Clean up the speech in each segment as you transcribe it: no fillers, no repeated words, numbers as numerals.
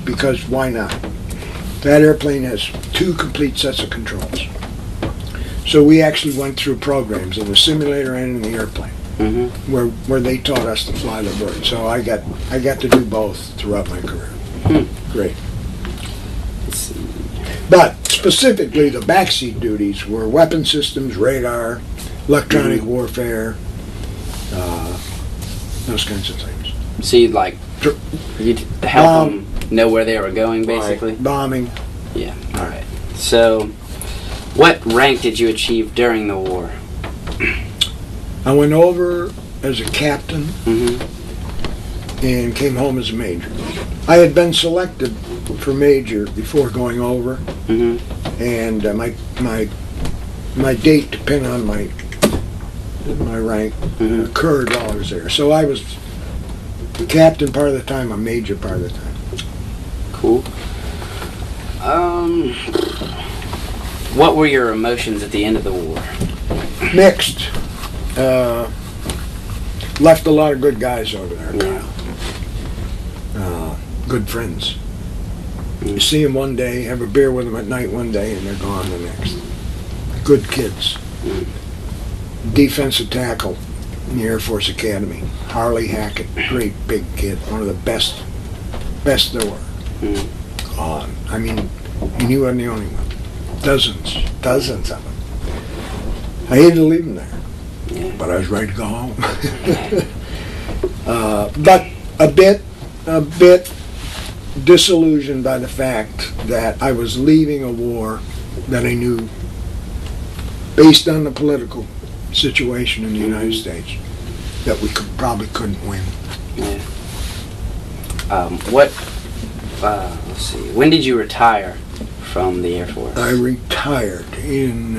because why not? That airplane has 2 complete sets of controls. So we actually went through programs in the simulator and in the airplane, where they taught us to fly the bird. So I got to do both throughout my career. Great. But specifically, the backseat duties were weapon systems, radar, electronic warfare, those kinds of things. So you'd help them know where they were going, basically? Right. Bombing. Yeah, all right. So, what rank did you achieve during the war? I went over as a captain and came home as a major. I had been selected for major before going over, and my date depended on my rank occurred while I was there. So I was captain part of the time, a major part of the time. Cool. What were your emotions at the end of the war? Mixed. Left a lot of good guys over there, Kyle. Good friends. You see them one day, have a beer with them at night one day, and they're gone the next. Good kids. Defensive tackle in the Air Force Academy. Harley Hackett, great big kid, one of the best there were. Gone. I mean, and he wasn't the only one. Dozens of them. I hated to leave them there, but I was ready to go home. But a bit disillusioned by the fact that I was leaving a war that I knew, based on the political situation in the United States, that we probably couldn't win. Yeah. Let's see. When did you retire from the Air Force? I retired in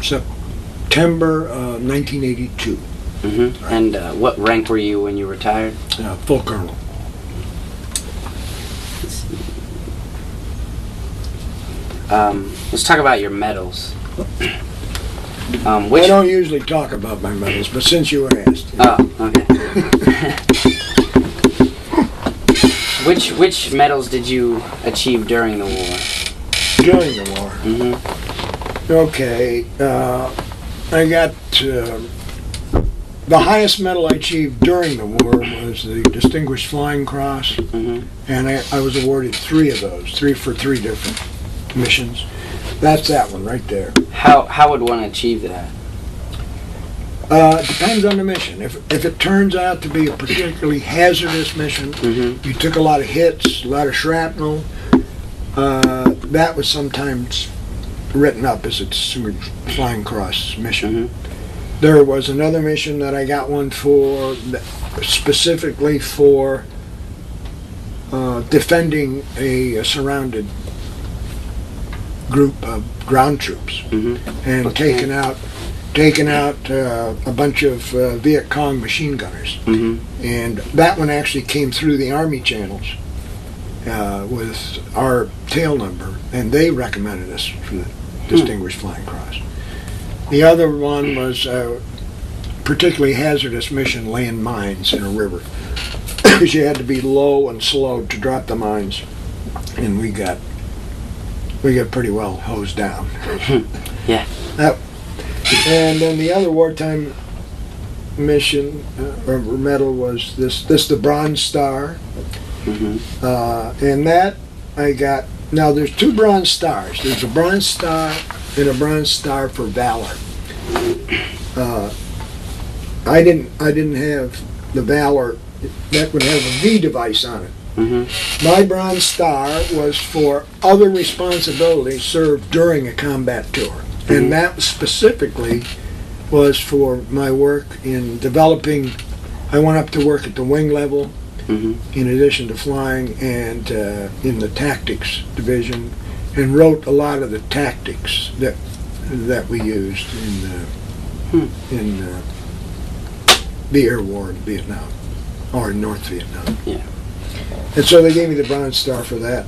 September 1982. And what rank were you when you retired? Full colonel. Let's talk about your medals. I don't usually talk about my medals, but since you were asked. Oh, okay. Which medals did you achieve during the war? During the war? Okay. I got... the highest medal I achieved during the war was the Distinguished Flying Cross, and I was awarded 3 of those, 3 for 3 different missions. That's that one right there. How would one achieve that? It depends on the mission. If it turns out to be a particularly hazardous mission, you took a lot of hits, a lot of shrapnel, that was sometimes written up as a Distinguished Flying Cross mission. There was another mission that I got one for, specifically for defending a surrounded group of ground troops, and taking out a bunch of Viet Cong machine gunners. And that one actually came through the Army channels with our tail number, and they recommended us for the Distinguished Flying Cross. The other one was a particularly hazardous mission, laying mines in a river, because you had to be low and slow to drop the mines, and we got pretty well hosed down. Yeah. And then the other wartime mission or medal was this the Bronze Star, and that I got. Now there's 2 Bronze Stars. There's a Bronze Star and a Bronze Star for Valor. I didn't have the Valor that would have a V device on it. My Bronze Star was for other responsibilities served during a combat tour, and that specifically was for my work in developing. I went up to work at the wing level, in addition to flying, and in the tactics division, and wrote a lot of the tactics that we used in the air war in Vietnam, or in North Vietnam. Yeah. And so they gave me the Bronze Star for that.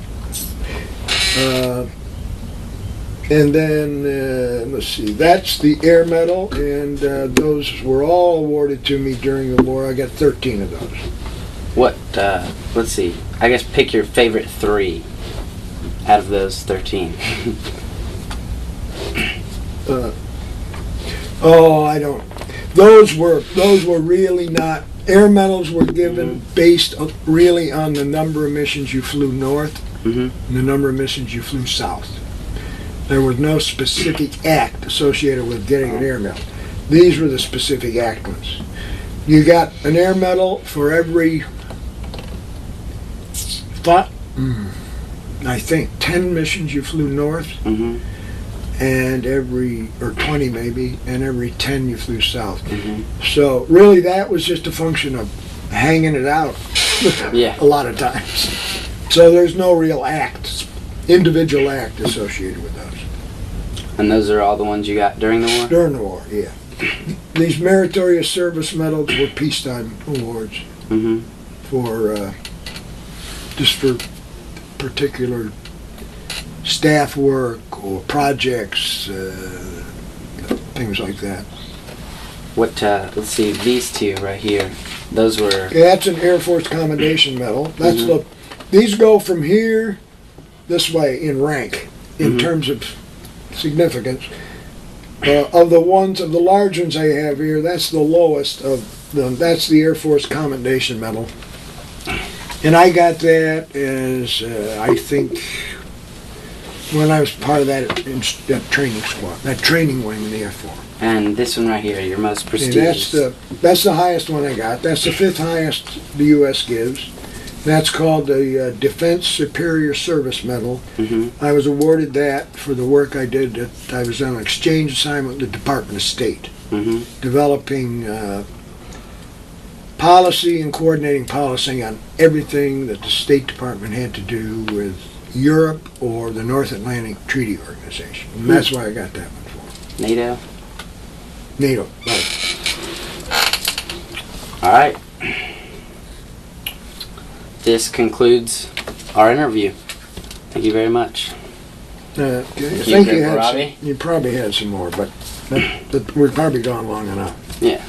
And then, let's see, that's the Air Medal, and those were all awarded to me during the war. I got 13 of those. What, let's see, I guess pick your favorite 3 out of those 13. I don't. Those were really not. Air medals were given based really on the number of missions you flew north and the number of missions you flew south. There was no specific act associated with getting an air medal. These were the specific act ones. You got an air medal for every, I think, 10 missions you flew north, and or 20 maybe, and every 10 you flew south. So really that was just a function of hanging it out a lot of times. So there's no real individual act associated with those. And those are all the ones you got during the war? During the war, yeah. These meritorious service medals were peacetime awards for particular staff work or projects, things like that. What, let's see, these 2 right here, those were... Yeah, that's an Air Force Commendation Medal. That's these go from here this way in rank, in terms of significance. Of the large ones I have here, that's the lowest of them. That's the Air Force Commendation Medal. And I got that as, I think, when I was part of that training squad, that training wing in the Air Force. And this one right here, your most prestigious. That's the highest one I got. That's the 5th highest the U.S. gives. That's called the Defense Superior Service Medal. I was awarded that for the work I did. I was on an exchange assignment with the Department of State, developing policy and coordinating policy on everything that the State Department had to do with Europe or the North Atlantic Treaty Organization. And that's why I got that one for. NATO? NATO, right. All right. This concludes our interview. Thank you very much. I think you probably had some more, but we've probably gone long enough. Yeah.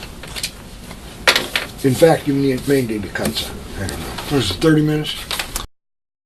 In fact, you may need to cut some. I don't know. Was it 30 minutes?